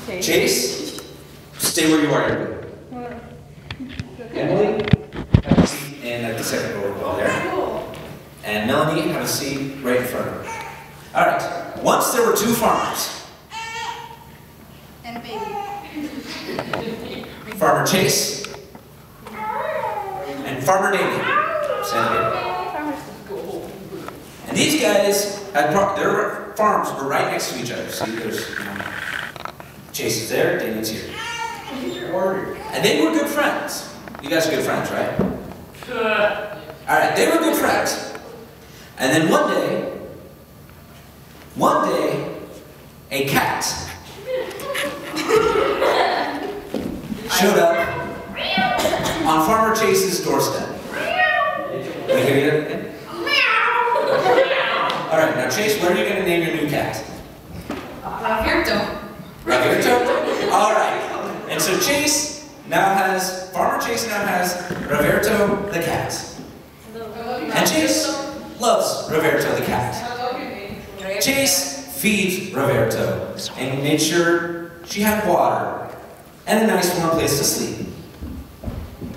Chase, stay where you are. Emily, have a seat in the second row over there. And Melanie, have a seat right in front of her. All right. Once there were two farmers. And a baby. Farmer Chase and Farmer Damien. Stand here. And these guys had their farms were right next to each other. See, there's Chase is there, Damien's here. And they were good friends. You guys are good friends, right? All right, they were good friends. And then one day, a cat showed up on Farmer Chase's doorstep. Can you hear it? All right, now Chase, what are you going to name your new cat? Roberto. Roberto? All right. And so Farmer Chase now has Roberto the cat. And Chase loves Roberto the cat. Chase feeds Roberto and made sure she had water and a nice warm place to sleep.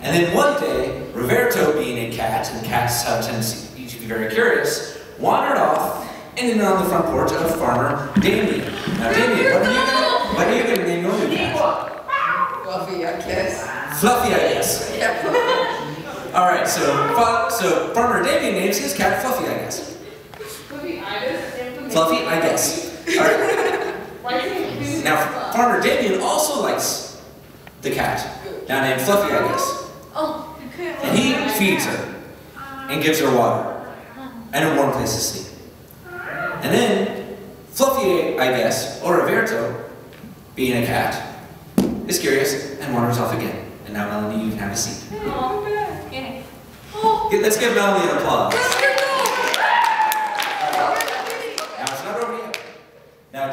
And then one day, Roberto, being a cat, and cats have a tendency to be very curious, wandered off and ended on the front porch of Farmer Damien. Now, Damien, what are you going to name your new cat? Fluffy, I guess. Fluffy, I guess. Yeah. All right, so Farmer Damien names his cat Fluffy, I guess. Fluffy, I guess. All right. Now, Farmer Damien also likes the cat, now named Fluffy, I guess. And he feeds her and gives her water and a warm place to sleep. And then Fluffy, I guess, or Roberto, being a cat, is curious and wanders off again. And now, Melanie, you can have a seat. Let's give Melanie an applause. Now, it's not over yet. Now,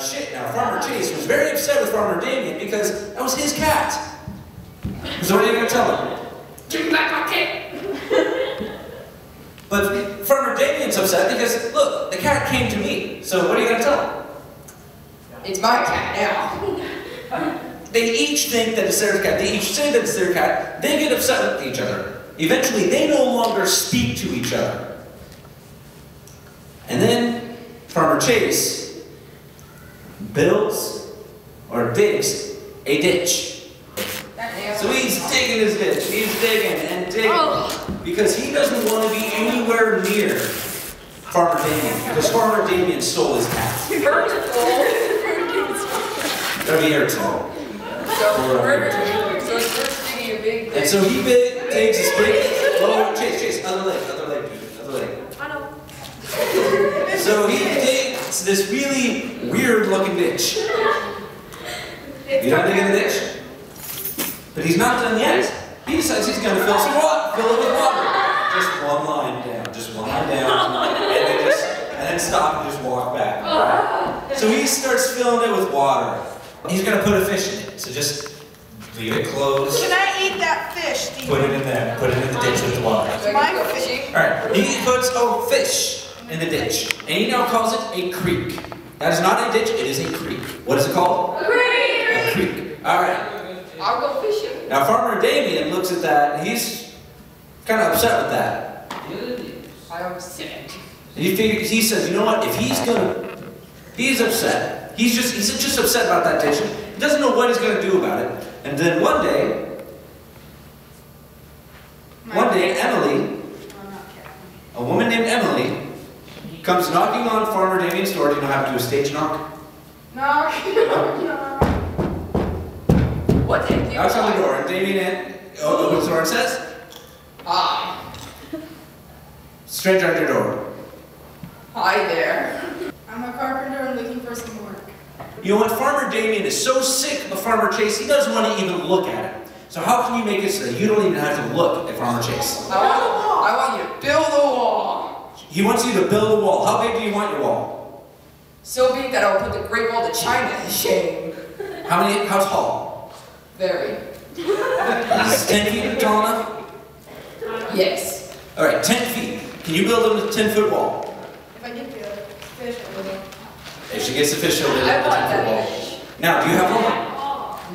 Farmer Chase was very upset with Farmer Damien because that was his cat. So what are you going to tell him? Give me back my cat! But Farmer Damien's upset because, look, the cat came to me. So what are you going to tell him? It's my cat now. They each think that it's their cat. They each say that it's their cat. They get upset with each other. Eventually, they no longer speak to each other. And then Farmer Chase builds or digs a ditch. So he's digging his ditch. He's digging and digging because he doesn't want to be anywhere near Farmer Damien because Farmer Damien stole his cat. That'll be Airtel. And so he takes his big. Oh, Chase, other leg, dude, other leg. I know. So he digs this really weird-looking ditch. You done digging the ditch? But he's not done yet. He decides he's going to fill it with water. Just one line down, and then stop and just walk back. So he starts filling it with water. He's going to put a fish in it, so just leave it closed. Can I eat that fish, Steve? Put it in there. Put it in the ditch with the water. My fish. All right. He puts a fish in the ditch, and he now calls it a creek. That is not a ditch. It is a creek. What is it called? A creek. A creek. All right. I'll go fishing. Now Farmer Damien looks at that, and he's kind of upset with that. I'm upset. He says, you know what? If he's upset. He's just upset about that ditch. He doesn't know what he's going to do about it. And then one day, Emily, a woman named Emily, comes knocking on Farmer Damien's door. Do you know how to do a stage knock? Knock. What did you Knocks on the door, and Damien opens the door and says, Hi. Stranger at your door. Hi there. I'm a carpenter and looking for some work. You know what? Farmer Damien is so sick of Farmer Chase, he doesn't want to even look at it. So how can you make it so that you don't even have to look at Farmer Chase? I want you to build a wall. He wants you to build a wall. How big do you want your wall? So big that I'll put the Great Wall of China to shame. How tall? Very. Is 10 feet tall enough? Yes. All right, 10 feet. Can you build a 10-foot wall? If I get the fish, I will. If she gets the fish, she'll build a I want 10-foot that wall. fish. Now, do you have one?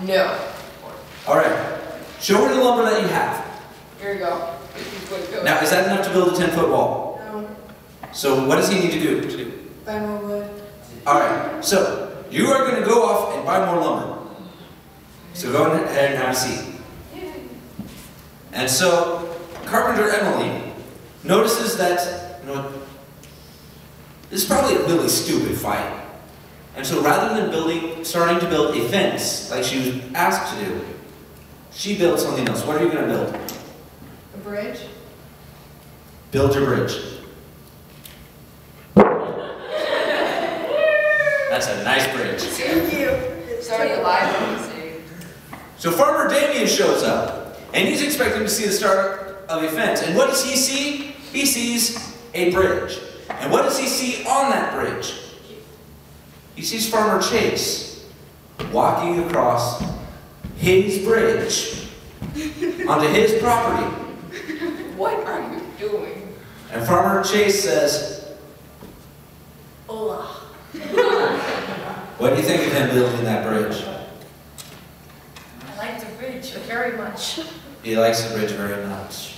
No. All right. Show her the lumber that you have. Here you go. This is what it goes. Now, is that enough to build a 10-foot wall? No. So what does he need to do? Buy more wood. All right. So you are going to go off and buy more lumber. So go ahead and have a seat. And so Carpenter Emily notices that, you know, this is probably a really stupid fight. And so rather than starting to build a fence like she was asked to do, she built something else. What are you going to build? A bridge. Build your bridge. That's a nice bridge. Thank you. It's already alive. So Farmer Damien shows up, and he's expecting to see the start of a fence. And what does he see? He sees a bridge. And what does he see on that bridge? He sees Farmer Chase walking across his bridge onto his property. What are you doing? And Farmer Chase says, Hola. what do you think of him building that bridge? I like the bridge very much. He likes the bridge very much.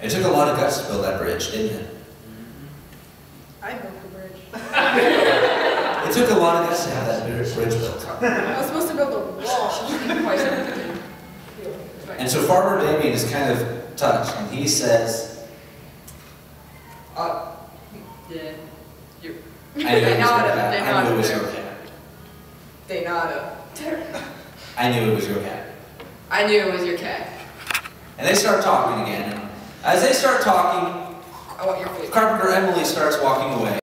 It took a lot of guts to build that bridge, didn't it? I built the bridge. It took a lot of guts to have that bridge built. I was supposed to build a wall. And so Farmer Damien is kind of touched, and he says, Yeah. I knew it was your cat. They nada. I knew it was your cat. I knew it was your cat. And they start talking again. And as they start talking, I want your food. Carpenter Emily starts walking away.